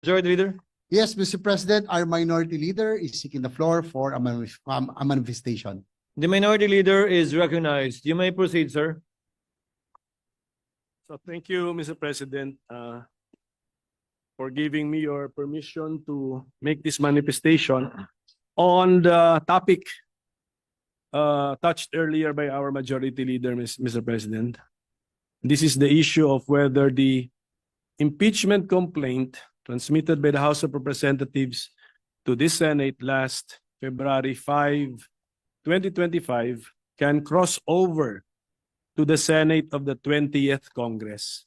Majority Leader? Yes, Mr. President, our minority leader is seeking the floor for a manifestation. The Minority Leader is recognized. You may proceed, sir. So thank you, Mr. President, for giving me your permission to make this manifestation on the topic touched earlier by our majority leader, Mr. President. This is the issue of whether the impeachment complaint transmitted by the House of Representatives to the Senate last February 5, 2025 can cross over to the Senate of the 20th Congress.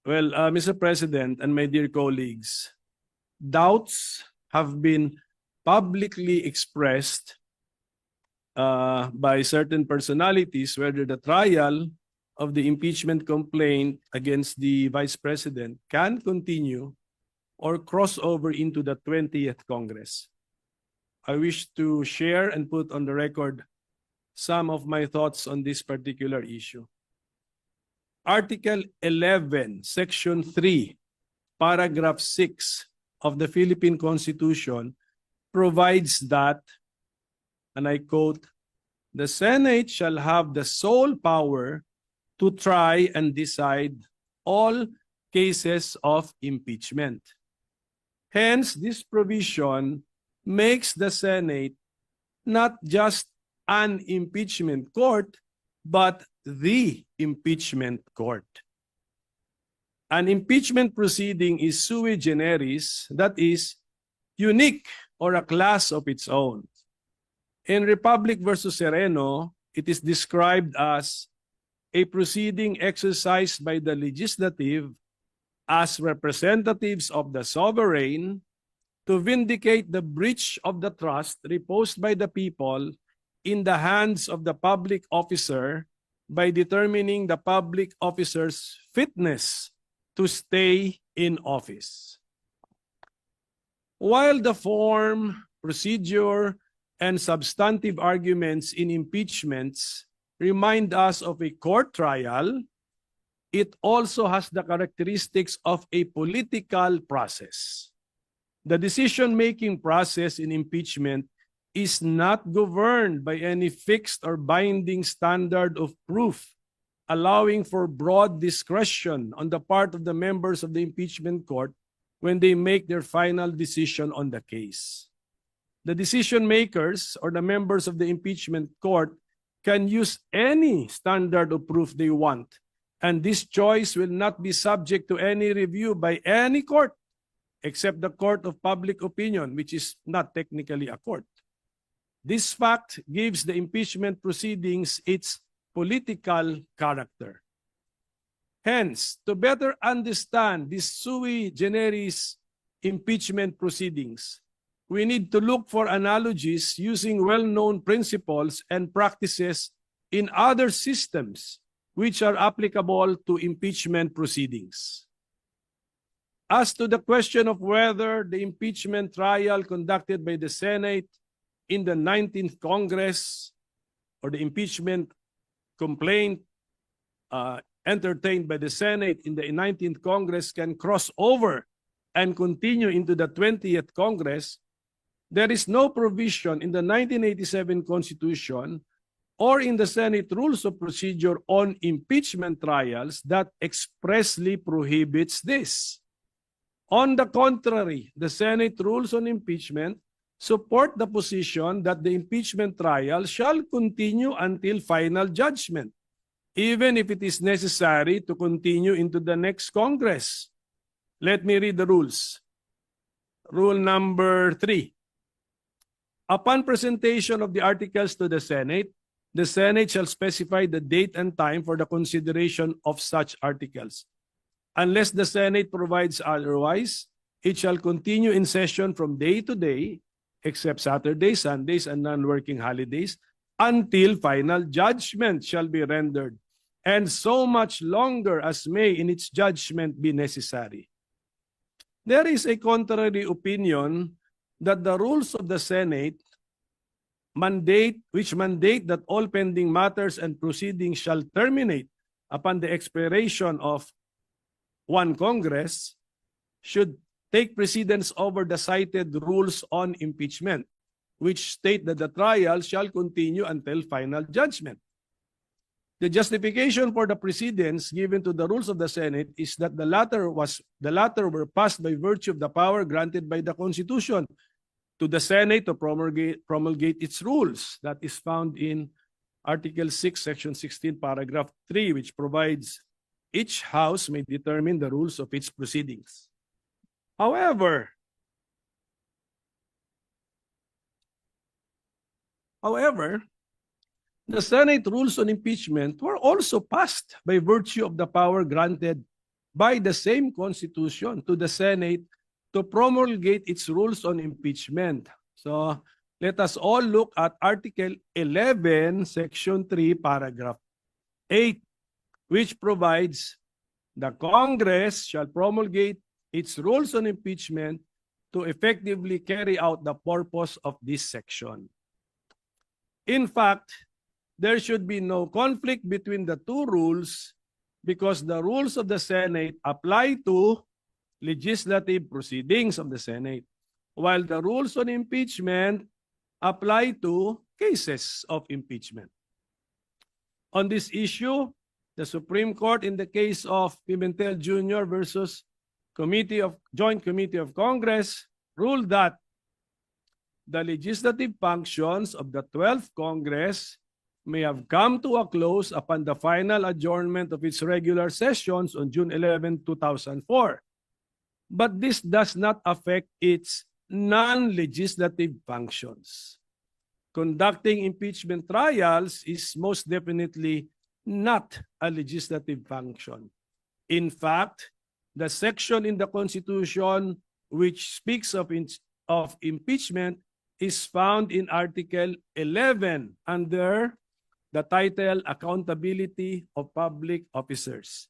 Well, Mr. President and my dear colleagues, doubts have been publicly expressed by certain personalities whether the trial of the impeachment complaint against the Vice President can continue or cross over into the 20th Congress. I wish to share and put on the record some of my thoughts on this particular issue. Article 11, Section 3, Paragraph 6 of the Philippine Constitution provides that, and I quote, "The Senate shall have the sole power to try and decide all cases of impeachment." Hence, this provision makes the Senate not just an impeachment court, but the impeachment court. An impeachment proceeding is sui generis, that is, unique or a class of its own. In Republic versus Sereno, it is described as a proceeding exercised by the legislative as representatives of the sovereign to vindicate the breach of the trust reposed by the people in the hands of the public officer by determining the public officer's fitness to stay in office. While the form, procedure, and substantive arguments in impeachments remind us of a court trial, it also has the characteristics of a political process. The decision-making process in impeachment is not governed by any fixed or binding standard of proof, allowing for broad discretion on the part of the members of the impeachment court when they make their final decision on the case. The decision makers or the members of the impeachment court can use any standard of proof they want, and this choice will not be subject to any review by any court except the court of public opinion, which is not technically a court. This fact gives the impeachment proceedings its political character. Hence, to better understand these sui generis impeachment proceedings, we need to look for analogies using well-known principles and practices in other systems which are applicable to impeachment proceedings. As to the question of whether the impeachment trial conducted by the Senate in the 19th Congress or the impeachment complaint entertained by the Senate in the 19th Congress can cross over and continue into the 20th Congress, there is no provision in the 1987 Constitution or in the Senate Rules of Procedure on impeachment trials that expressly prohibits this. On the contrary, the Senate Rules on Impeachment support the position that the impeachment trial shall continue until final judgment, even if it is necessary to continue into the next Congress. Let me read the rules. Rule number 3. Upon presentation of the articles to the Senate shall specify the date and time for the consideration of such articles. Unless the Senate provides otherwise, it shall continue in session from day to day, except Saturdays, Sundays, and non-working holidays, until final judgment shall be rendered, and so much longer as may in its judgment be necessary. There is a contrary opinion that the rules of the Senate mandate that all pending matters and proceedings shall terminate upon the expiration of one Congress should take precedence over the cited rules on impeachment, which state that the trial shall continue until final judgment. The justification for the precedence given to the rules of the Senate is that the latter were passed by virtue of the power granted by the Constitution to the Senate to promulgate its rules. That is found in Article 6, Section 16, Paragraph 3, which provides each house may determine the rules of its proceedings. However, the Senate rules on impeachment were also passed by virtue of the power granted by the same Constitution to the Senate to promulgate its rules on impeachment. So let us all look at Article 11, Section 3, Paragraph 8, which provides the Congress shall promulgate its rules on impeachment to effectively carry out the purpose of this section. In fact, there should be no conflict between the two rules because the rules of the Senate apply to legislative proceedings of the Senate, while the rules on impeachment apply to cases of impeachment. On this issue, the Supreme Court in the case of Pimentel Jr. versus Joint Committee of Congress ruled that the legislative functions of the 12th Congress may have come to a close upon the final adjournment of its regular sessions on June 11, 2004. But this does not affect its non-legislative functions. Conducting impeachment trials is most definitely not a legislative function. In fact, the section in the Constitution which speaks of impeachment is found in Article 11 under the title Accountability of Public Officers,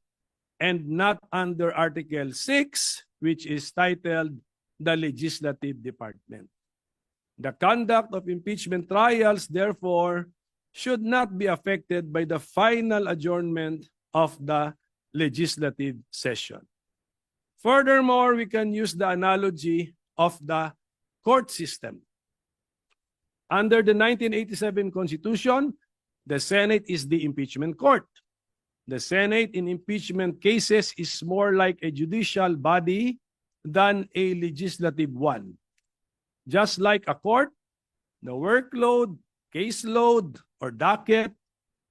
and not under Article 6, which is titled the Legislative Department. The conduct of impeachment trials, therefore, should not be affected by the final adjournment of the legislative session. Furthermore, we can use the analogy of the court system. Under the 1987 Constitution, the Senate is the impeachment court. The Senate in impeachment cases is more like a judicial body than a legislative one. Just like a court, the workload, caseload, or docket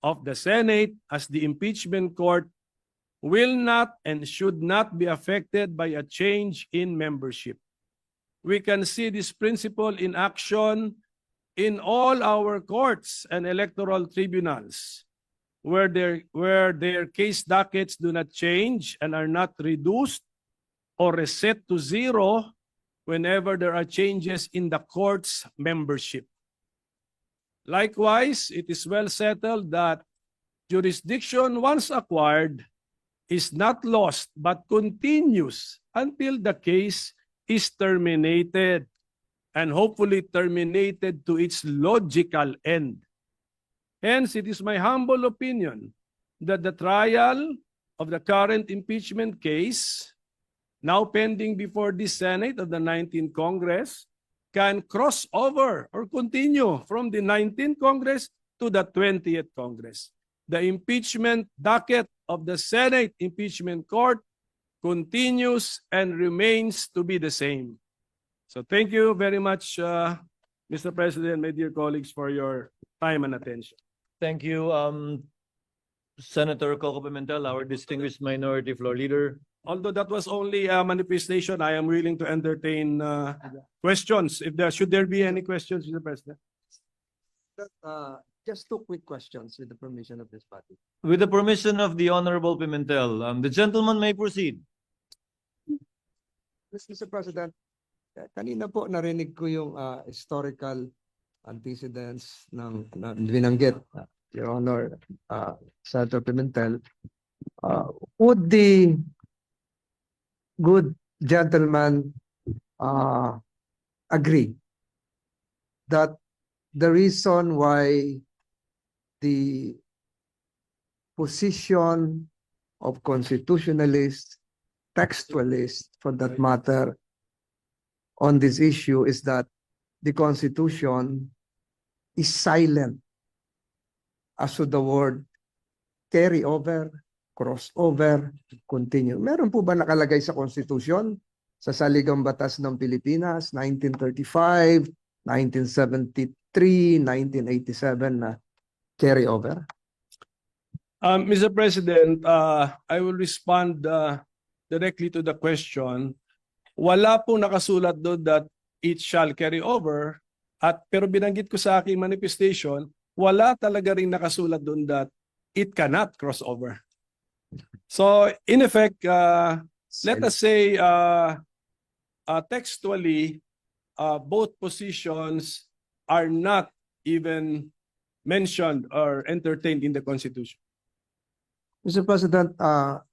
of the Senate as the impeachment court will not and should not be affected by a change in membership. We can see this principle in action in all our courts and electoral tribunals, where their case dockets do not change and are not reduced or reset to zero whenever there are changes in the court's membership. Likewise, it is well settled that jurisdiction once acquired is not lost but continues until the case is terminated, and hopefully terminated to its logical end. Hence, it is my humble opinion that the trial of the current impeachment case, now pending before the Senate of the 19th Congress, can cross over or continue from the 19th Congress to the 20th Congress. The impeachment docket of the Senate Impeachment Court continues and remains to be the same. So thank you very much, Mr. President, my dear colleagues, for your time and attention. Thank you, Senator Coco Pimentel, our distinguished Minority Floor Leader. Although that was only a manifestation, I am willing to entertain questions. Should there be any questions, Mr. President? Just two quick questions with the permission of this body. With the permission of the Honorable Pimentel, the gentleman may proceed. Mr. President, kanina po narinig ko yung historical antecedents ng binanggit, Your Honor, Senator Pimentel. Would the good gentleman agree that the reason why the position of constitutionalists textualist for that matter on this issue is that the Constitution is silent as to the word carry over, crossover, continue. Meron po ba nakalagay sa Constitution, sa Saligang Batas ng Pilipinas, 1935, 1973, 1987 na carry over? Mr. President, I will respond directly to the question. Wala pong nakasulat doon that it shall carry over, pero binanggit ko sa aking manifestation, wala talaga rin nakasulat doon that it cannot cross over. So in effect, let us say textually, both positions are not even mentioned or entertained in the Constitution. Mr. President,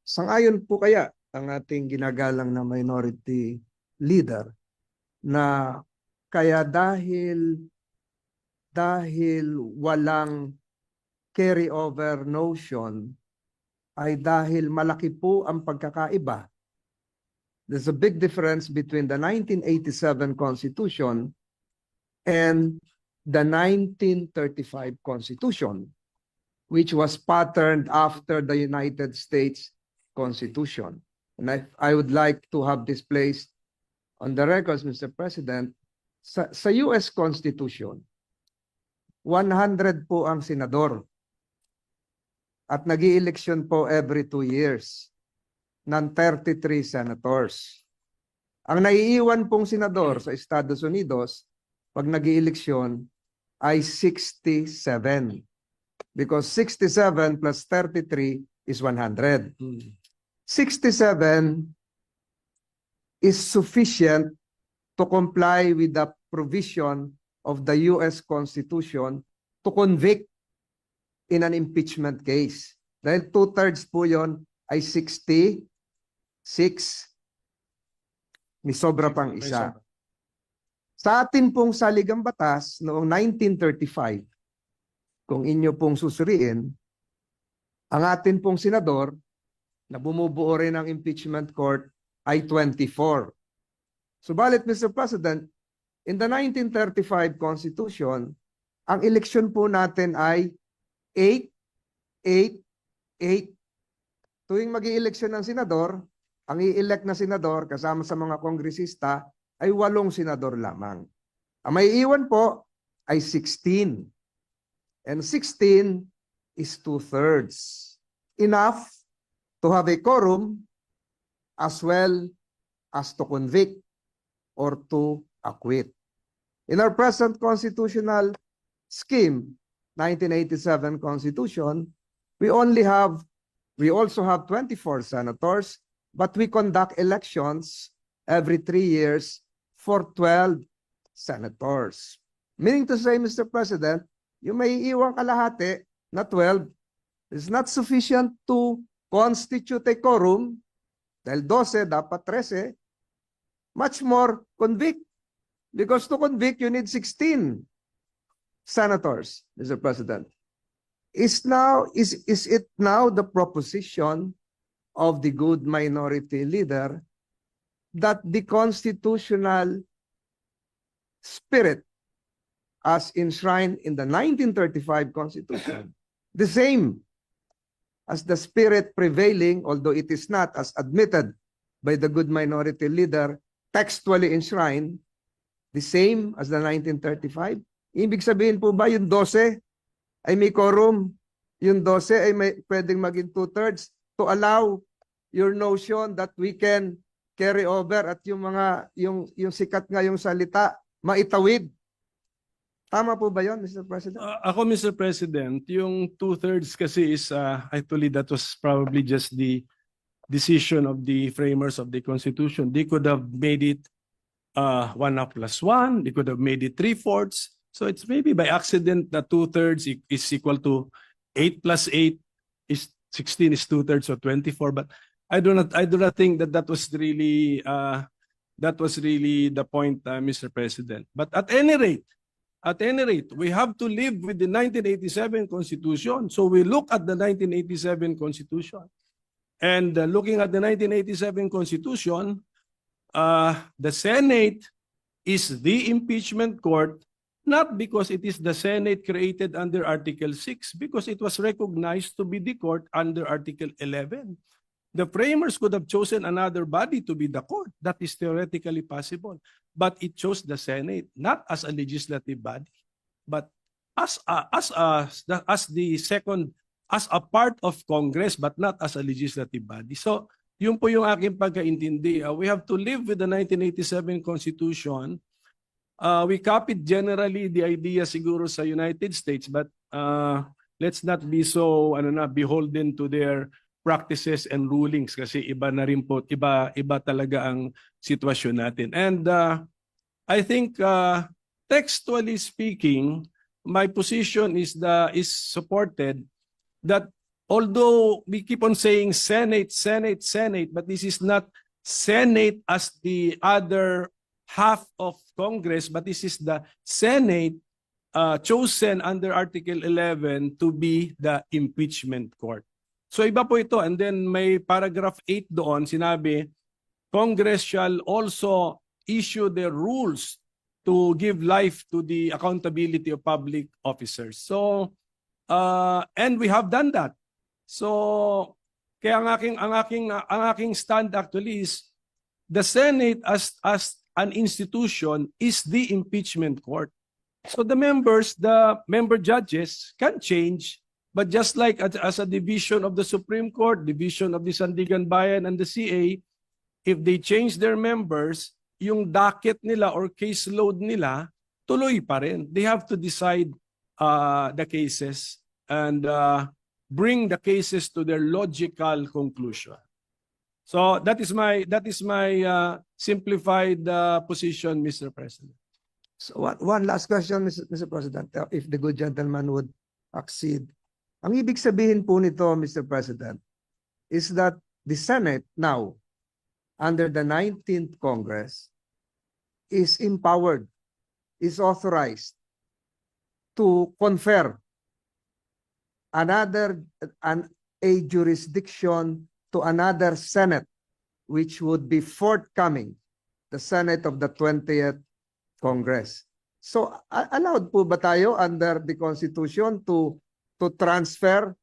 sangayon po kaya ang ating ginagalang na minority leader na kaya dahil walang carry over notion ay dahil malaki po ang pagkakaiba. There's a big difference between the 1987 Constitution and the 1935 Constitution, which was patterned after the United States Constitution. And I would like to have this placed on the records, Mr. President. Sa US Constitution, 100 po ang senador at nag-i-eleksyon po every 2 years ng 33 senators. Ang naiiwan pong senador sa Estados Unidos pag nag-i-eleksyon ay 67. Because 67 plus 33 is 100. 67 is sufficient to comply with the provision of the US Constitution to convict in an impeachment case. Dahil 2/3 po yon ay 66. May sobra pang isa. Sa atin pong saligang batas noong 1935, kung inyo pong susuriin, ang atin pong senador na bumubuo rin ng impeachment court ay 24. Subalit, Mr. President, in the 1935 Constitution, ang eleksyon po natin ay 8, 8, 8. Tuwing mag-i-eleksyon ng senador, ang i-elect na senador kasama sa mga kongresista ay 8 senador lamang. Ang may iwan po ay 16. And 16 is 2/3. Enough to have a quorum as well as to convict or to acquit. In our present constitutional scheme, 1987 Constitution, we also have 24 senators, but we conduct elections every 3 years for 12 senators. Meaning to say, Mr. President, yung may iwang kalahati na 12 is not sufficient to constitute a quorum, dahil 12 dapat 13, much more convict. Because to convict, you need 16 senators, Mr. President. Is it now the proposition of the good minority leader that the constitutional spirit as enshrined in the 1935 Constitution, the same as the spirit prevailing, although it is not as admitted by the good minority leader, textually enshrined, the same as the 1935? Ibig sabihin po ba yung 12 ay may quorum? Yung 12 ay may pwedeng maging 2/3 to allow your notion that we can carry over at yung mga yung sikat nga yung salita maitawid. Tama po ba yun, Mr. President? Ako, Mr. President, yung 2/3 kasi is actually that was probably just the decision of the framers of the Constitution. They could have made it 1 plus 1. They could have made it 3/4. So it's maybe by accident that 2/3 is equal to 8 plus 8 is 16 is 2/3 so 24. But I do not think that was really the point, Mr. President. But at any rate, we have to live with the 1987 Constitution. So we look at the 1987 Constitution. And looking at the 1987 Constitution, the Senate is the impeachment court, not because it is the Senate created under Article 6, because it was recognized to be the court under Article 11. The framers could have chosen another body to be the court. That is theoretically possible. But it chose the Senate, not as a legislative body, but as a part of Congress, but not as a legislative body. So, yun po yung aking pagkaintindi. We have to live with the 1987 Constitution. We copied generally the idea siguro sa United States, but let's not be so beholden to their practices and rulings kasi iba na rin po, iba talaga ang sitwasyon natin. And I think textually speaking, my position is supported that although we keep on saying Senate, Senate, Senate, but this is not Senate as the other half of Congress, but this is the Senate chosen under Article 11 to be the impeachment court. So iba po ito. And then may paragraph 8 doon, sinabi, Congress shall also issue the rules to give life to the accountability of public officers. So, and we have done that. So, kaya ang aking stand actually is the Senate as an institution is the impeachment court. So the member judges can change, but just like as a division of the Supreme Court, division of the Sandigan Bayan and the CA, if they change their members, yung docket nila or caseload nila, tuloy pa rin. They have to decide the cases and bring the cases to their logical conclusion. So that is my simplified position, Mr. President. So one last question, Mr. President, if the good gentleman would accede. Ang ibig sabihin po nito, Mr. President, is that the Senate now, under the 19th Congress, is empowered, is authorized to confer a jurisdiction to another Senate, which would be forthcoming, the Senate of the 20th Congress. So, allowed po ba tayo under the Constitution to transfer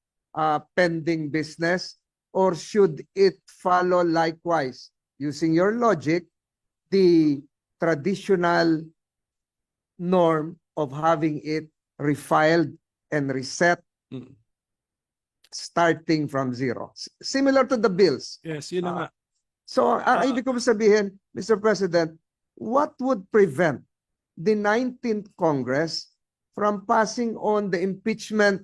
pending business, or should it follow likewise, using your logic, the traditional norm of having it refiled and reset starting from zero? Similar to the bills. Yes, yun na nga. So, ang ibig ko sabihin, Mr. President, what would prevent the 19th Congress from passing on the impeachment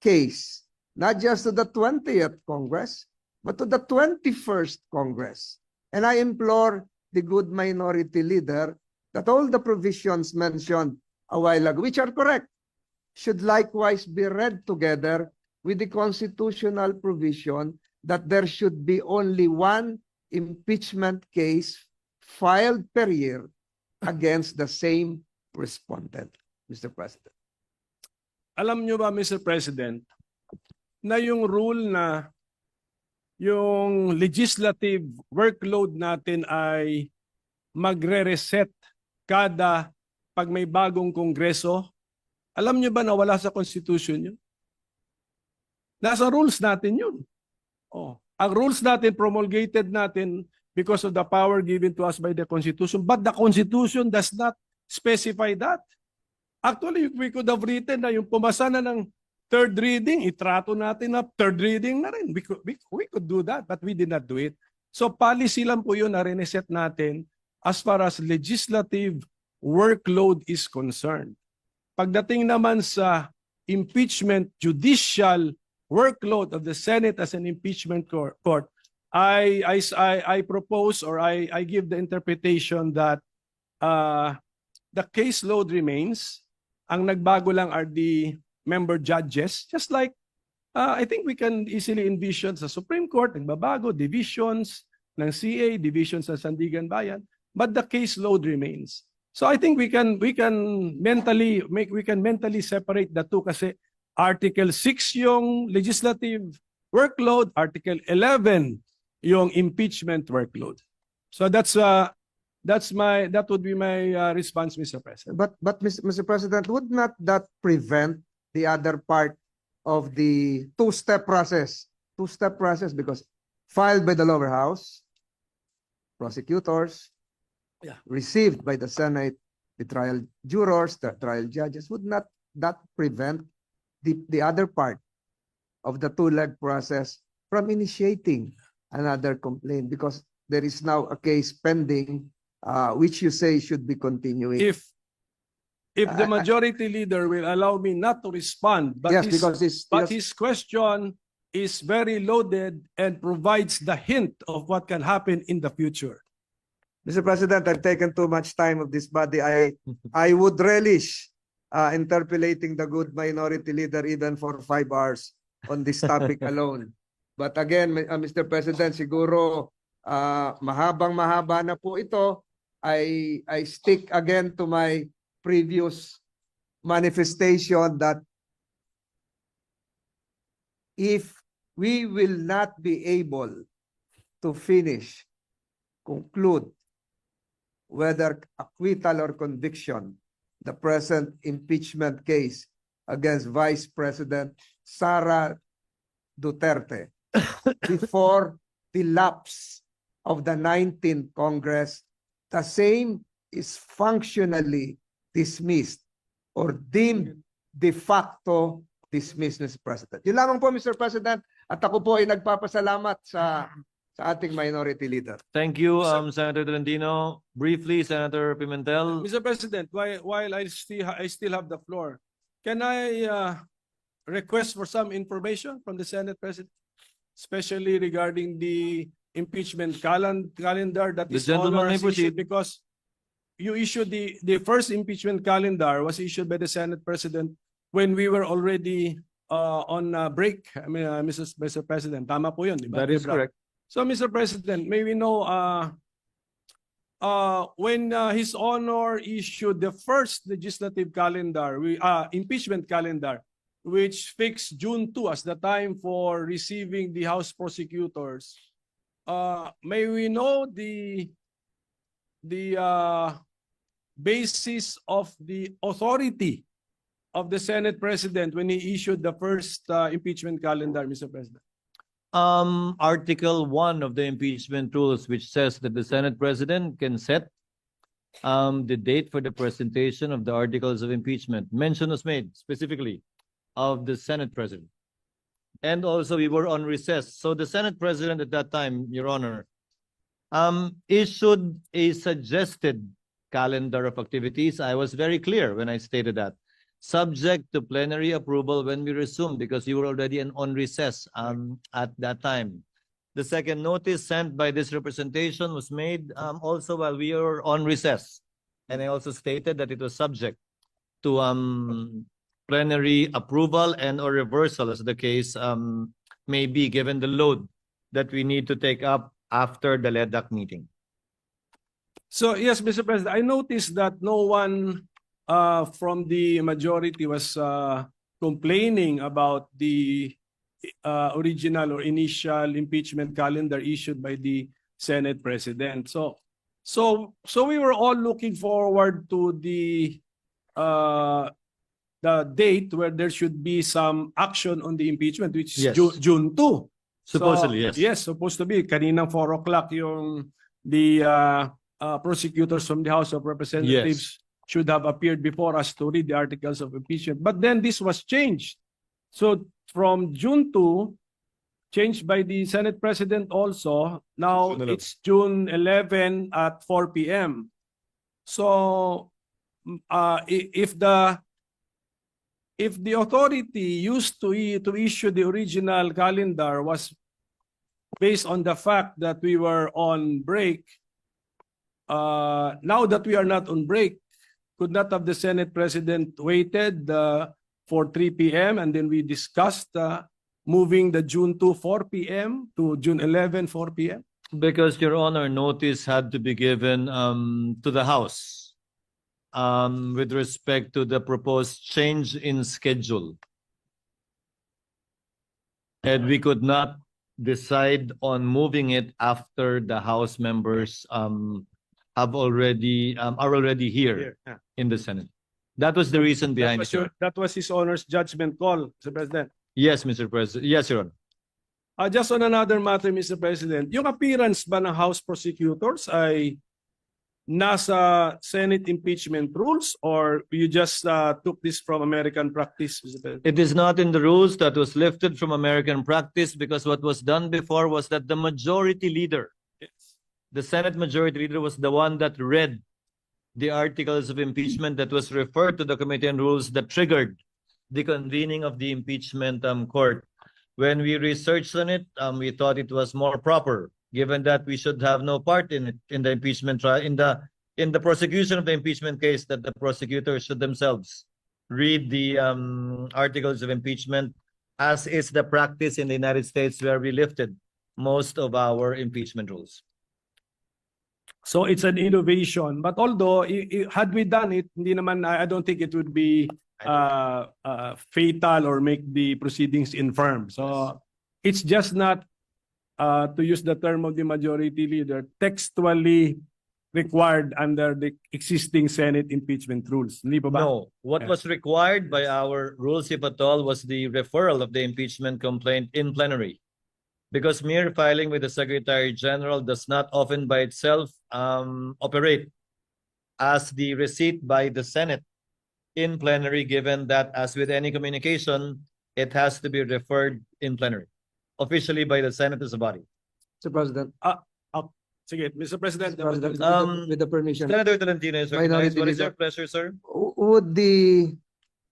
case, not just to the 20th Congress, but to the 21st Congress? And I implore the good minority leader that all the provisions mentioned a while ago, which are correct, should likewise be read together with the constitutional provision that there should be only one impeachment case filed per year against the same respondent, Mr. President. Alam nyo ba, Mr. President, na yung rule na yung legislative workload natin ay magre-reset pag may bagong kongreso? Alam nyo ba na wala sa Constitution yun? Nasa rules natin yun. Oh. Ang rules natin, promulgated natin because of the power given to us by the Constitution. But the Constitution does not specify that. Actually, we could have written na yung pumasa na ng third reading, itrato natin na third reading na rin. We could do that, but we did not do it. So policy lang po yun na reset natin as far as legislative workload is concerned. Pagdating naman sa impeachment judicial workload of the Senate as an impeachment court, I propose, or I give the interpretation that the caseload remains. Ang nagbago lang are the member judges. Just like, I think we can easily envision sa Supreme Court, nagbabago, divisions ng CA, divisions ng Sandigan Bayan, but the caseload remains. So I think we can mentally separate the two kasi Article 6 yung legislative workload, Article 11 yung impeachment workload. So that would be my response, Mr. President. But Mr. President, would not that prevent the other part of the two-step process? Two-step process because filed by the lower house, prosecutors, Yeah. received by the Senate, the trial jurors, the trial judges, would not that prevent the other part of the two-leg process from initiating another complaint because there is now a case pending which you say should be continuing? If the majority leader will allow me not to respond, but Yes, because his question is very loaded and provides the hint of what can happen in the future. Mr. President, I've taken too much time of this body. I would relish interpolating the good minority leader even for 5 hours on this topic alone. But again, Mr. President, siguro mahabang-mahaba na po ito. I stick again to my previous manifestation that if we will not be able to conclude whether acquittal or conviction, the present impeachment case against Vice President Sara Duterte before the lapse of the 19th Congress, the same is functionally dismissed or deemed de facto dismissed, Mr. President. Yun lamang po, Mr. President, at ako po ay nagpapasalamat sa ating minority leader. Thank you, Senator Tolentino. Briefly, Senator Pimentel. Mr. President, while I still have the floor, can I request for some information from the Senate President, especially regarding the impeachment calendar that The is gentleman may proceed. issued, because you issued the first impeachment calendar was issued by the Senate President when we were already on break. I mean, Mr. President, tama po yun, di ba? That is correct. So, Mr. President, may we know when His Honor issued the first legislative calendar, impeachment calendar, which fixed June 2 as the time for receiving the House prosecutors, may we know the basis of the authority of the Senate President when he issued the first impeachment calendar, Mr. President? Article 1 of the impeachment rules, which says that the Senate President can set the date for the presentation of the articles of impeachment. Mention was made specifically of the Senate President. And also we were on recess. So the Senate President at that time, Your Honor, issued a suggested calendar of activities. I was very clear when I stated that. Subject to plenary approval when we resume, because you were already on recess at that time. The second notice sent by this representation was made also while we were on recess. And I also stated that it was subject to plenary approval and or reversal, as the case may be, given the load that we need to take up after the LEDAC meeting. So, yes, Mr. President, I noticed that no one from the majority was complaining about the original or initial impeachment calendar issued by the Senate President. So we were all looking forward to the date where there should be some action on the impeachment, which is Yes. June 2. Supposedly, yes. Yes, supposed to be. Kaninang 4 o'clock yung the prosecutors from the House of Representatives should have appeared before us to read the articles of impeachment. But then this was changed. So from June 2, changed by the Senate President also, now June 11. it's June 11 at 4 p.m. So if the authority used to issue the original calendar was based on the fact that we were on break, now that we are not on break, could not have the Senate President waited for 3 p.m. and then we discussed moving the June 2 4 p.m. to June 11 4 p.m.? Because, Your Honor, notice had to be given to the House with respect to the proposed change in schedule. And we could not decide on moving it after the House members are already here Here, yeah. in the Senate. That was the reason behind it. Your Honor. That was His Honor's judgment call, Mr. President. Yes, Mr. President. Yes, Your Honor. Just on another matter, Mr. President, yung appearance ba ng House prosecutors ay nasa Senate impeachment rules or you just took this from American practice, Mr. President? It is not in the rules. That was lifted from American practice because what was done before was that the majority leader, Yes. the Senate majority leader, was the one that read the articles of impeachment that was referred to the Committee on Rules that triggered the convening of the impeachment court. When we researched on it, we thought it was more proper, given that we should have no part in it, in the impeachment trial, in the prosecution of the impeachment case, that the prosecutors should themselves read the articles of impeachment, as is the practice in the United States, where we lifted most of our impeachment rules. So it's an innovation. But although, had we done it, hindi naman, I don't think it would be fatal or make the proceedings infirm. So it's just not, to use the term of the majority leader, textually required under the existing Senate impeachment rules. Hindi pa ba? No, what Yeah. was required by our rules, if at all, was the referral of the impeachment complaint in plenary. Because mere filing with the Secretary General does not often by itself operate as the receipt by the Senate in plenary, given that, as with any communication, it has to be referred in plenary, officially by the Senate as a body. Mr. President, Sige, Mr. President. Mr. President, with the permission, Senator Tolentino is recognized. Minority What is Leader. your pleasure, sir? would the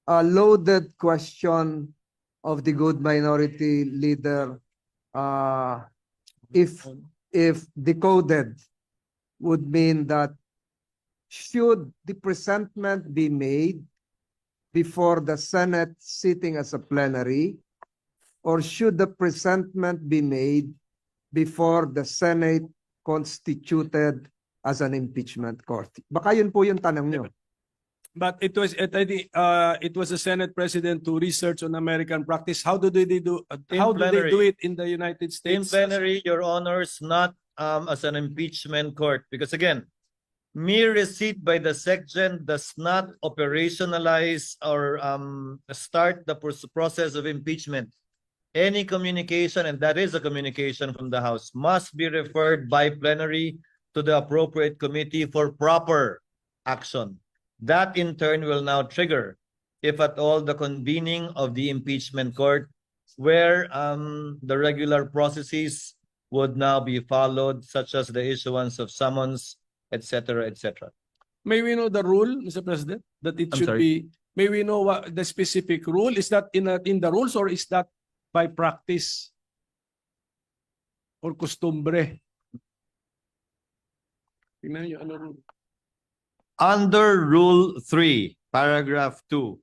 loaded question of the good minority leader, if decoded, would mean that should the presentment be made before the Senate sitting as a plenary, or should the presentment be made before the Senate constituted as an impeachment court? Baka yun po yung tanong nyo. But it was a Senate President to research on American practice. How do they do? How do they plenary. do it in the United In States? plenary, Your Honors, not as an impeachment court, because again, mere receipt by the SecGen does not operationalize or start the process of impeachment. Any communication, and that is a communication from the House, must be referred by plenary to the appropriate committee for proper action. That in turn will now trigger, if at all, the convening of the impeachment court, where the regular processes would now be followed, such as the issuance of summons, etc., etc. May we know the rule, Mr. President, that it I'm should sorry? be? May we know what the specific rule is? That in the rules, or is that by practice or costumbre? Tingnan niyo, ano rule? Under Rule 3, Paragraph 2,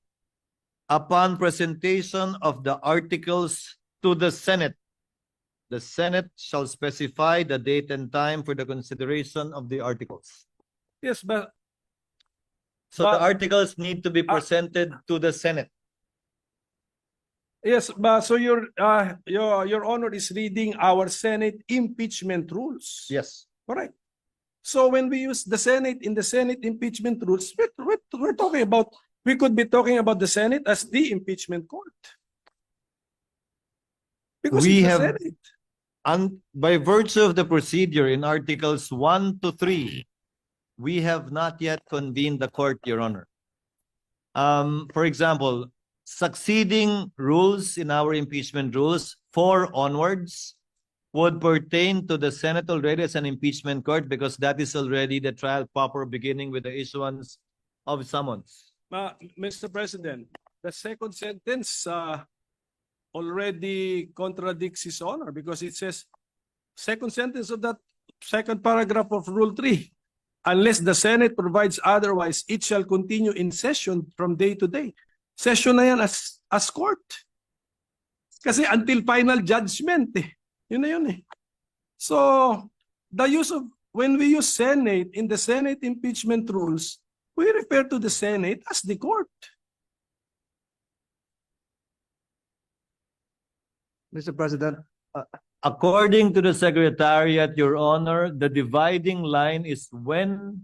upon presentation of the articles to the Senate shall specify the date and time for the consideration of the articles. Yes, but So the But- articles need to be presented to the Senate. yes, but so your Honor is reading our Senate impeachment rules. Yes. Correct. So when we use the Senate in the Senate impeachment rules, we're talking about, we could be talking about the Senate as the impeachment court. Because We it's the have- Senate. And by virtue of the procedure in Articles 1 to 3, we have not yet convened the court, Your Honor. For example, succeeding rules in our impeachment rules, 4 onwards, would pertain to the Senate already as an impeachment court, because that is already the trial proper, beginning with the issuance of summons. Mr. President, the second sentence already contradicts His Honor, because it says, second sentence of that second paragraph of Rule 3, unless the Senate provides otherwise, it shall continue in session from day to day. Session na yan as court. Kasi until final judgment eh. Yun na yun eh. So, when we use Senate in the Senate impeachment rules, we refer to the Senate as the court. Mr. President, According to the Secretariat, Your Honor, the dividing line is when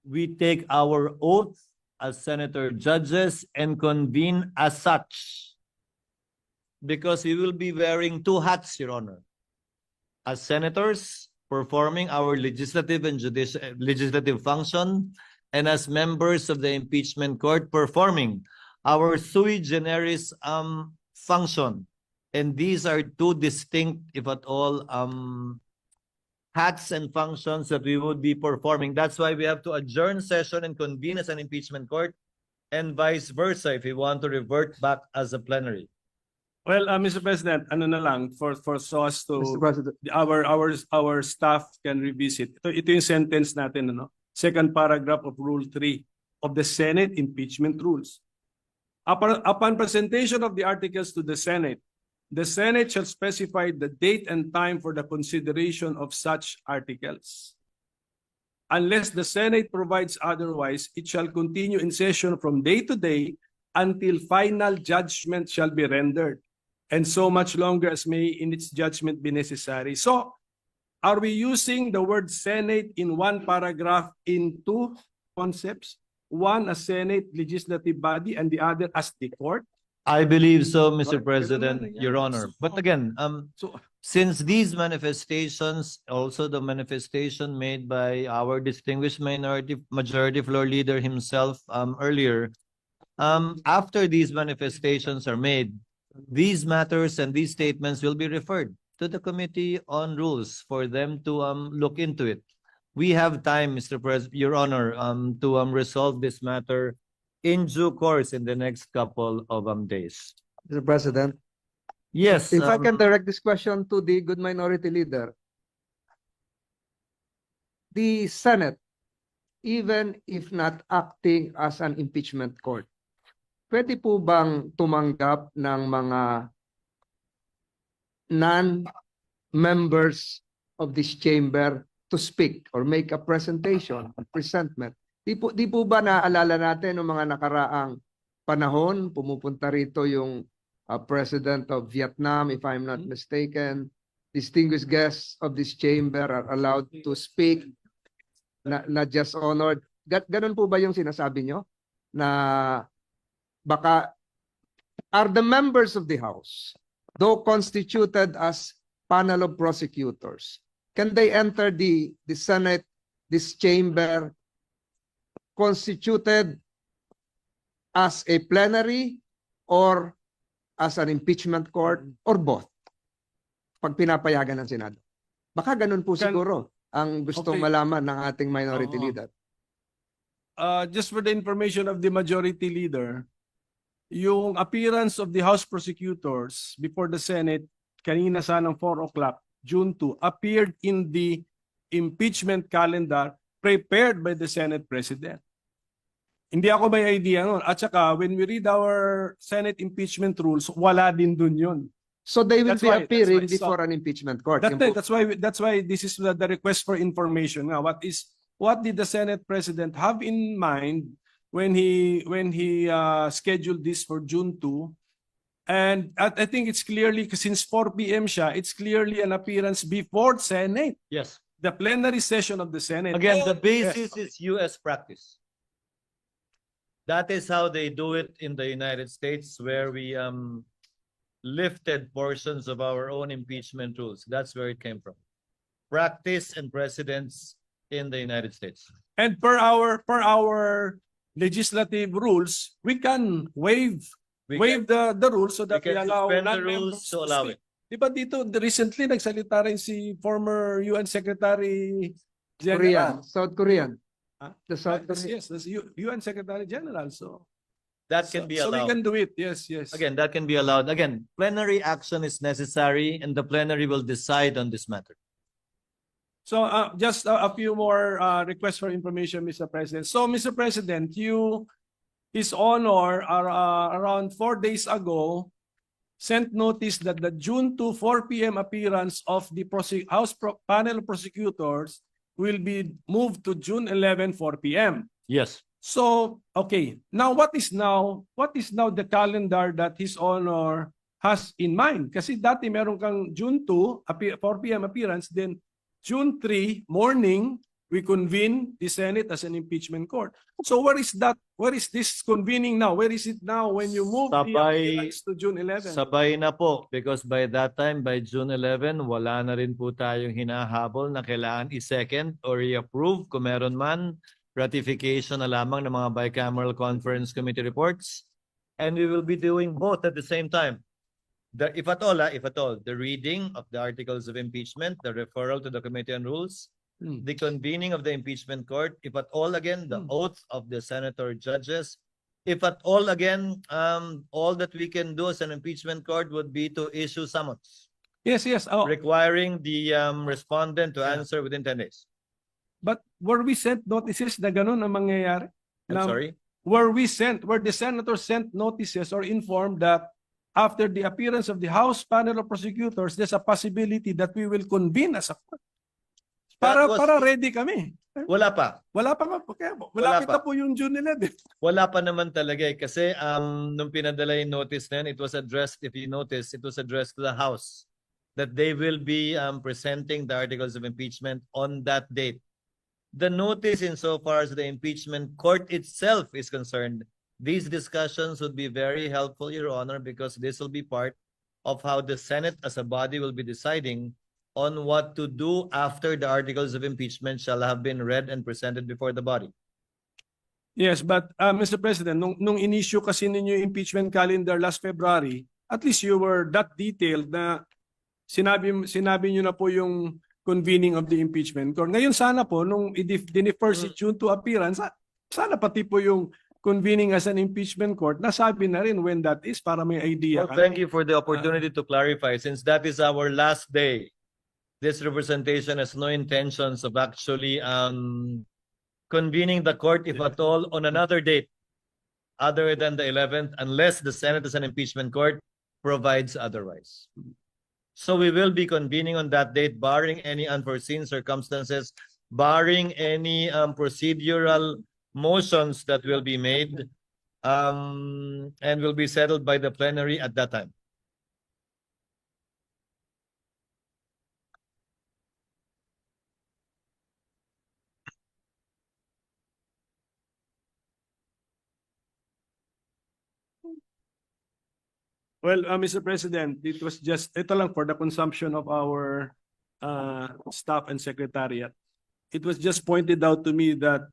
we take our oath as senator judges and convene as such. Because we will be wearing two hats, Your Honor. As senators, performing our legislative and legislative function, and as members of the impeachment court, performing our sui generis function. And these are two distinct, if at all, hats and functions that we would be performing. That's why we have to adjourn session and convene as an impeachment court, and vice versa if we want to revert back as a plenary. Well, Mr. President, ano na lang for so as to Mr. President, our staff can revisit. Ito yung sentence natin, ano? Second paragraph of Rule 3 of the Senate impeachment rules. Upon presentation of the articles to the Senate shall specify the date and time for the consideration of such articles. Unless the Senate provides otherwise, it shall continue in session from day to day until final judgment shall be rendered, and so much longer as may in its judgment be necessary. So, are we using the word Senate in one paragraph in two concepts? One as Senate legislative body and the other as the court? I believe so, Mr. Correct. President, Your Honor. But again, So, since these manifestations, also the manifestation made by our distinguished majority floor leader himself earlier, after these manifestations are made, these matters and these statements will be referred to the Committee on Rules for them to look into it. We have time, Mr. President, Your Honor, to resolve this matter in due course in the next couple of days. Mr. President, Yes. if I can direct this question to the good minority leader. The Senate, even if not acting as an impeachment court, pwede po bang tumanggap ng mga non-members of this chamber to speak or make a presentation, a presentment? Di po ba naaalala natin ng mga nakaraang panahon, pumupunta rito yung President of Vietnam, if I'm not mistaken. Distinguished guests of this chamber are allowed to speak, not just honored. Ganun po ba yung sinasabi nyo? Na baka are the members of the House, though constituted as panel of prosecutors, can they enter the Senate, this chamber, constituted as a plenary or as an impeachment court or both? Pag pinapayagan ng Senado. Baka ganun po siguro ang gustong Okay. malaman ng ating minority Oo. leader. just for the information of the majority leader, yung appearance of the House prosecutors before the Senate kanina sanang 4 o'clock, June 2, appeared in the impeachment calendar prepared by the Senate President. Hindi ako may idea nun. At saka, when we read our Senate impeachment rules, wala din dun yun. So they will That's be why- appearing that's why it's before an impeachment court. That's Yun po. it. That's why this is the request for information. Now, what did the Senate President have in mind when he scheduled this for June 2? And I think it's clearly, since 4 p.m. siya, it's clearly an appearance before Senate, Yes. the plenary session of the Senate. Again, the Oh, basis yes. is US practice. That is how they do it in the United States, where we lifted portions of our own impeachment rules. That's where it came from. Practice and precedents in the United States. And per our legislative rules, we can waive the rules so that we can allow suspend the non-members rules to allow speak. Di ba dito, recently, nagsalita rin si former UN Secretary Korean, General. South Korean. Huh? The South Yes, Korean. yes, that's UN Secretary General. So That can be so we allowed. can do it. Yes, yes. Again, that can be allowed. Again, plenary action is necessary and the plenary will decide on this matter. So just a few more requests for information, Mr. President. So, Mr. President, His Honor, around 4 days ago, sent notice that the June 2, 4 p.m. appearance of the panel of prosecutors will be moved to June 11, 4 p.m. Yes. So, okay. Now, what is now the calendar that His Honor has in mind. Kasi dati meron kang June 2, 4 p.m. appearance, then June 3 morning, we convene the Senate as an impeachment court. So where is that? Where is this convening now? Where is it now when you move the Sabay- appearance to June 11? Sabay na po because by that time, by June 11, wala na rin po tayong hinahabol na kailangan i-second or i-approve kung meron man ratification na lamang ng mga bicameral conference committee reports. And we will be doing both at the same time. If at all, the reading of the articles of impeachment, the referral to the Committee on Rules, the convening of the impeachment court, if at all again, the oath of the senator judges, if at all again, all that we can do as an impeachment court would be to issue summons Yes, yes. Oh, requiring the respondent to answer within 10 days. but were we sent notices na ganun ang mangyayari? I'm Na- sorry. Were the senators sent notices or informed that after the appearance of the House panel of prosecutors, there's a possibility that we will convene as a court? That was- Para ready kami. Wala pa. Wala pa nga po. Kaya Wala malapit pa. na po yung June 11. Wala pa naman talaga eh. Kasi nung pinadala yung notice na yun, it was addressed, if you notice, it was addressed to the House that they will be presenting the articles of impeachment on that date. The notice insofar as the impeachment court itself is concerned, these discussions would be very helpful, Your Honor, because this will be part of how the Senate as a body will be deciding on what to do after the articles of impeachment shall have been read and presented before the body. Yes, but Mr. President, nung in-issue kasi ninyo yung impeachment calendar last February, at least you were that detailed na sinabi nyo na po yung convening of the impeachment court. Ngayon sana po, nung i-defer si June to appearance, sana pati po yung convening as an impeachment court, nasabi na rin when that is para may idea. Well, thank you for the opportunity to clarify. Since that is our last day, this representation has no intentions of actually convening the court, if at all, on another date other than the 11th, unless the Senate as an impeachment court provides otherwise. So we will be convening on that date, barring any unforeseen circumstances, barring any procedural motions that will be made and will be settled by the plenary at that time. Well, Mr. President, it was just, ito lang for the consumption of our staff and secretariat. It was just pointed out to me that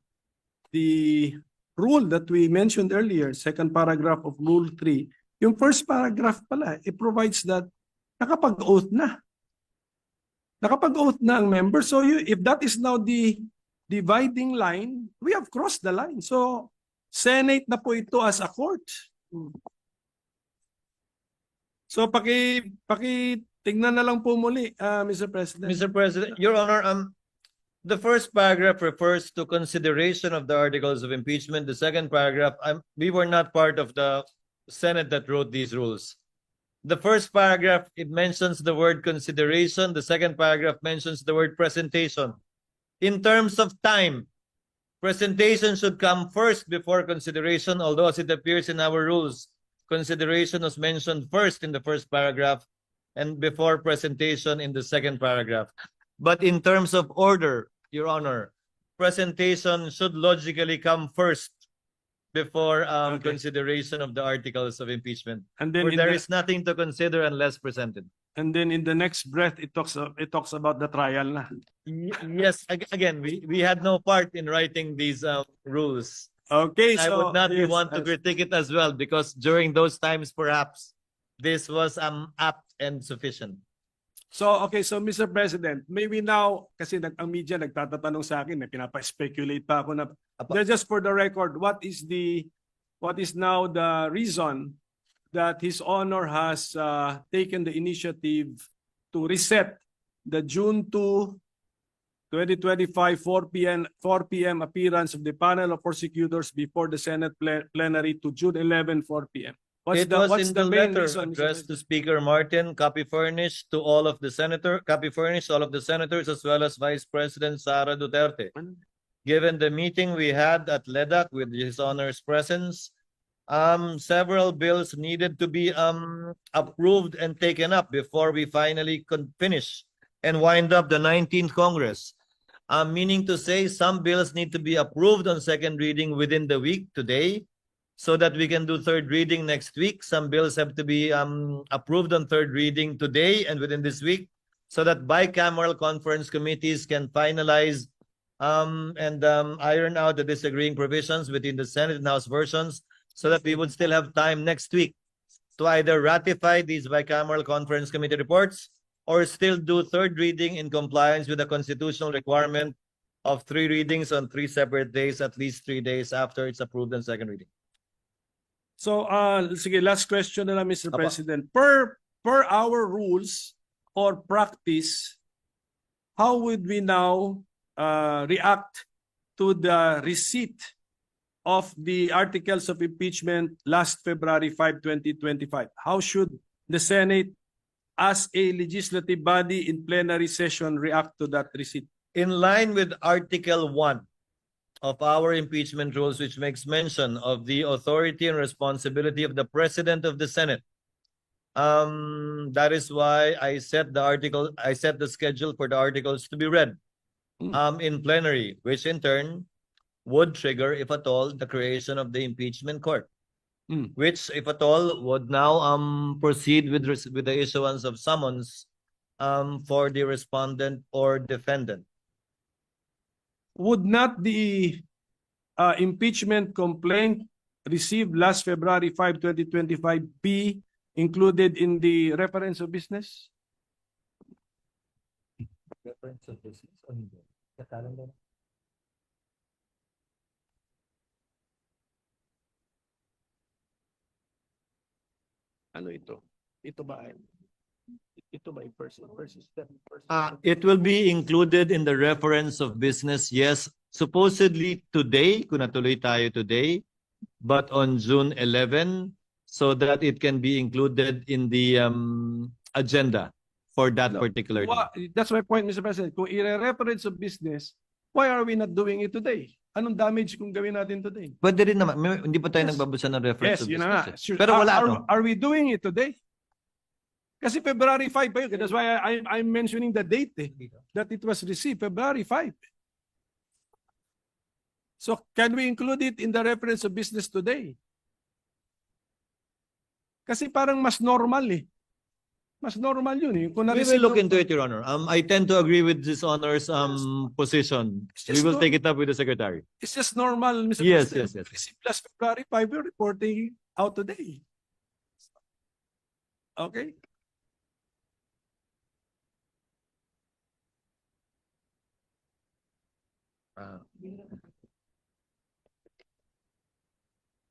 the rule that we mentioned earlier, second paragraph of Rule 3, yung first paragraph pala, it provides that nakapag-oath na. Nakapag-oath na ang member. So if that is now the dividing line, we have crossed the line. So Senate na po ito as a court. So tingnan na lang po muli, Mr. President. Mr. President, Your Honor, the first paragraph refers to consideration of the articles of impeachment. The second paragraph, we were not part of the Senate that wrote these rules. The first paragraph, it mentions the word consideration. The second paragraph mentions the word presentation. In terms of time, presentation should come first before consideration, although as it appears in our rules, consideration was mentioned first in the first paragraph and before presentation in the second paragraph. But in terms of order, Your Honor, presentation should logically come first before Okay. consideration of the articles of impeachment. And then Where there is nothing to consider unless presented. and then in the next breath, it talks about the trial na. Yes, again, we had no part in writing these rules. Okay, I so would not be yes, one to critique it as well because during those times, perhaps this was apt and sufficient. So Mr. President, maybe now kasi ang media nagtatatanong sa akin, pinapa-speculate pa ako na Apa. just for the record, what is now the reason that His Honor has taken the initiative to reset the June 2, 2025 4 p.m. appearance of the panel of prosecutors before the Senate plenary to June 11 4 p.m. What's It was in the main letter reason, Mr. addressed to President? Speaker Martin, copy furnished to all of the senators as well as Vice President Sara Duterte. Given the meeting we had at LEDAC with His Honor's presence, several bills needed to be approved and taken up before we finally finish and wind up the 19th Congress. Meaning to say some bills need to be approved on second reading within the week today so that we can do third reading next week. Some bills have to be approved on third reading today and within this week so that bicameral conference committees can finalize and iron out the disagreeing provisions between the Senate and House versions so that we would still have time next week to either ratify these bicameral conference committee reports or still do third reading in compliance with the constitutional requirement of 3 readings on 3 separate days, at least 3 days after it's approved on second reading. So, sige, last question na lang, Mr. Apa. President. Per our rules or practice, how would we now react to the receipt of the articles of impeachment last February 5, 2025? How should the Senate as a legislative body in plenary session react to that receipt? In line with Article 1 of our impeachment rules, which makes mention of the authority and responsibility of the President of the Senate. That is why I set the schedule for the articles to be read in plenary, which in turn would trigger, if at all, the creation of the impeachment court. Which, if at all, would now proceed with the issuance of summons for the respondent or defendant. Would not the impeachment complaint received last February 5, 2025 be included in the reference of business? Reference of business or hindi? Sa calendar? Ano ito? Ito ba ay person? It will be included in the reference of business, yes. Supposedly today, kung natuloy tayo today, but on June 11, so that it can be included in the agenda for that particular day. That's my point, Mr. President. Kung i-reference of business, why are we not doing it today? Anong damage kung gawin natin today? Pwede rin naman, hindi pa tayo Yes. nagbabasa ng reference Yes, of yun na nga. business. Sure. Pero wala to. Are we doing it today? Kasi February 5 pa yun. That's why I'm mentioning the date that it was received, February 5. So can we include it in the reference of business today? Kasi parang mas normal eh. Mas normal yun eh. Kung We will look into it, Your Honor. I tend to agree with this Honor's position. It's We just will not- take it up with the Secretary. It's just normal, Mr. Yes, President. yes, yes. Received last February 5, we're reporting out today. Okay?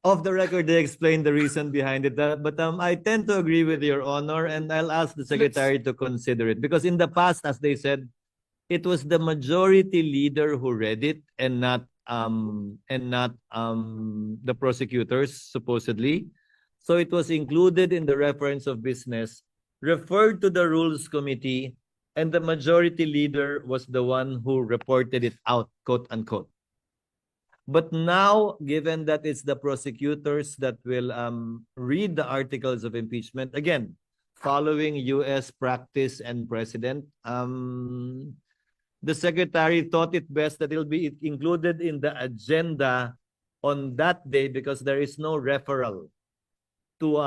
Off the record, they explained the reason behind it. But I tend to agree with Your Honor, and I'll ask the Secretary to consider it. Because in the past, as they said, it was the majority leader who read it and not the prosecutors, supposedly. So it was included in the reference of business, referred to the Rules Committee, and the majority leader was the one who reported it out, quote unquote. But now, given that it's the prosecutors that will read the articles of impeachment, again, following US practice and precedent, the Secretary thought it best that it'll be included in the agenda on that day because there is no referral to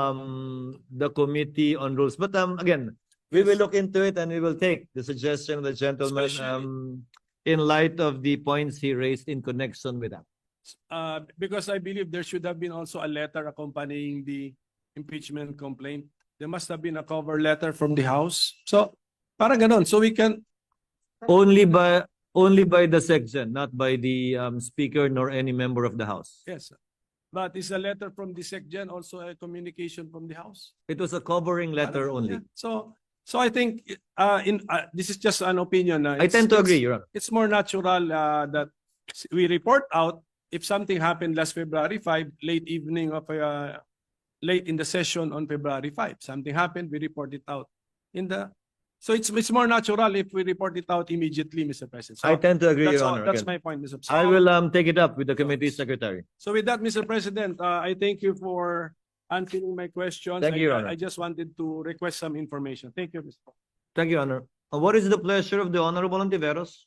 the Committee on Rules. But again, we will look into it and we will take the suggestion of the gentleman in light of the points he raised in connection with that. Because I believe there should have been also a letter accompanying the impeachment complaint. There must have been a cover letter from the House. So, parang ganon. So we can... Only by the section, not by the Speaker nor any member of the House. Yes. But is a letter from the SecGen also a communication from the House? It was a covering letter only. Yeah. So I think this is just an opinion. I tend to agree, Your Honor. It's more natural that we report out if something happened last February 5, late evening of late in the session on February 5. Something happened, we report it out in the So it's more natural if we report it out immediately, Mr. President. So I tend to agree, that's Your all, Honor. that's Again, my point, Mr. I President. will take it up with the committee secretary. So with that, Mr. President, I thank you for answering my questions. Thank you, Your Honor. I just wanted to request some information. Thank you, Mr. Thank you, Honor. What is the pleasure of the Honorable Antiveros?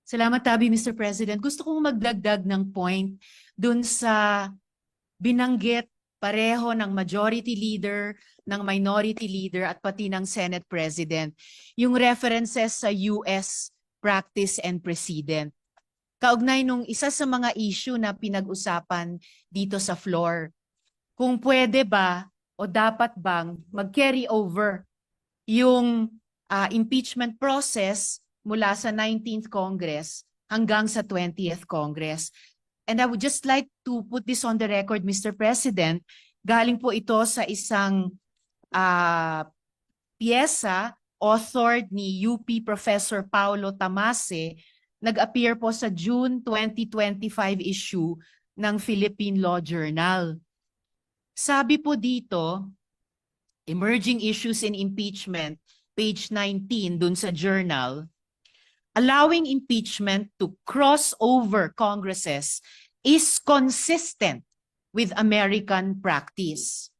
Salamat, Tabi, Mr. President. Gusto kong magdagdag ng point dun sa binanggit pareho ng majority leader, ng minority leader, at pati ng Senate President, yung references sa US practice and precedent. Kaugnay nung isa sa mga issue na pinag-usapan dito sa floor, kung pwede ba o dapat bang mag-carry over yung impeachment process mula sa 19th Congress hanggang sa 20th Congress. And I would just like to put this on the record, Mr. President. Galing po ito sa isang piyesa authored ni UP Professor Paulo Tamase, nag-appear po sa June 2025 issue ng Philippine Law Journal. Sabi po dito, Emerging Issues in Impeachment, page 19 dun sa journal, allowing impeachment to cross over Congresses is consistent with American practice.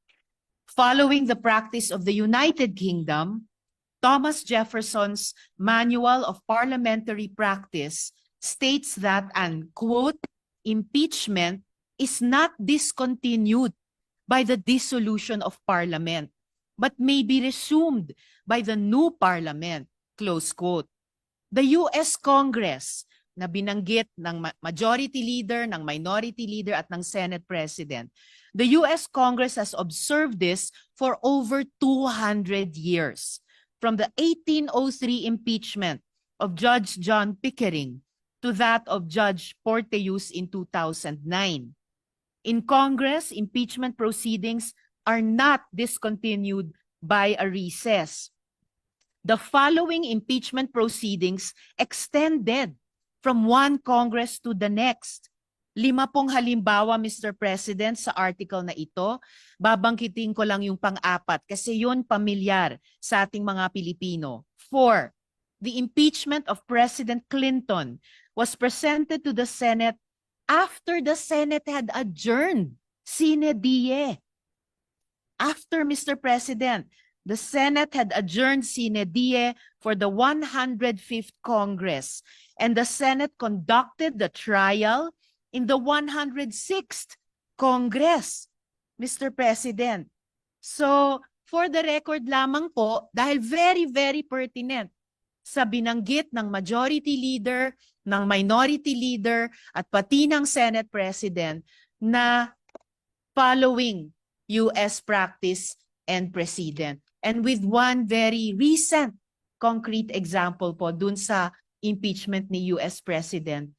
Following the practice of the United Kingdom, Thomas Jefferson's Manual of Parliamentary Practice states that an, quote, impeachment is not discontinued by the dissolution of Parliament, but may be resumed by the new Parliament, close quote. The US Congress na binanggit ng majority leader, ng minority leader at ng Senate President, the US Congress has observed this for over 200 years, from the 1803 impeachment of Judge John Pickering to that of Judge Porteus in 2009. In Congress, impeachment proceedings are not discontinued by a recess. The following impeachment proceedings extended from one Congress to the next. 5 pong halimbawa, Mr. President, sa article na ito. Babangkitin ko lang yung pang-apat kasi yun pamilyar sa ating mga Pilipino. 4. The impeachment of President Clinton was presented to the Senate after the Senate had adjourned sine die. After, Mr. President, the Senate had adjourned sine die for the 105th Congress, and the Senate conducted the trial in the 106th Congress, Mr. President. So, for the record lamang po, dahil very, very pertinent sa binanggit ng majority leader, ng minority leader, at pati ng Senate President na following US practice and precedent. And with one very recent concrete example po dun sa impeachment ni US President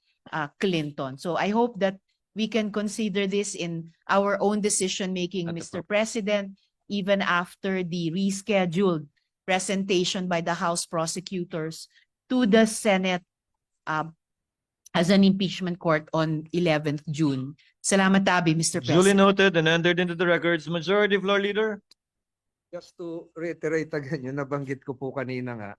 Clinton. So I hope that we can consider this in our own decision-making, Mr. President, even after the rescheduled presentation by the House prosecutors to the Senate as an impeachment court on 11th June. Salamat, Tabi, Mr. Duly President. noted and entered into the records. Majority Floor Leader. Just to reiterate again, yung nabanggit ko po kanina nga,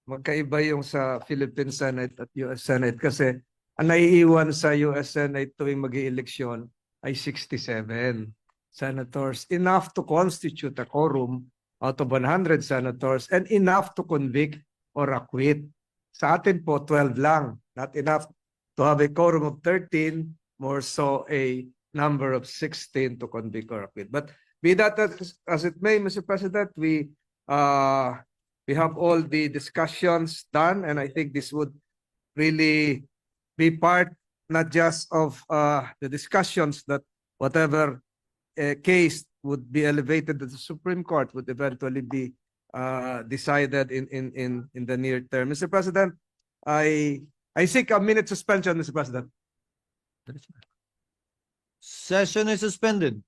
magkaiba yung sa Philippine Senate at US Senate kasi ang naiiwan sa US Senate tuwing mag-ieleksyon ay 67 senators, enough to constitute a quorum out of 100 senators and enough to convict or acquit. Sa atin po, 12 lang, not enough to have a quorum of 13, more so a number of 16 to convict or acquit. But be that as it may, Mr. President, we have all the discussions done, and I think this would really be part not just of the discussions that whatever case would be elevated to the Supreme Court would eventually be decided in the near term. Mr. President, I seek a minute suspension, Mr. President. Session is suspended.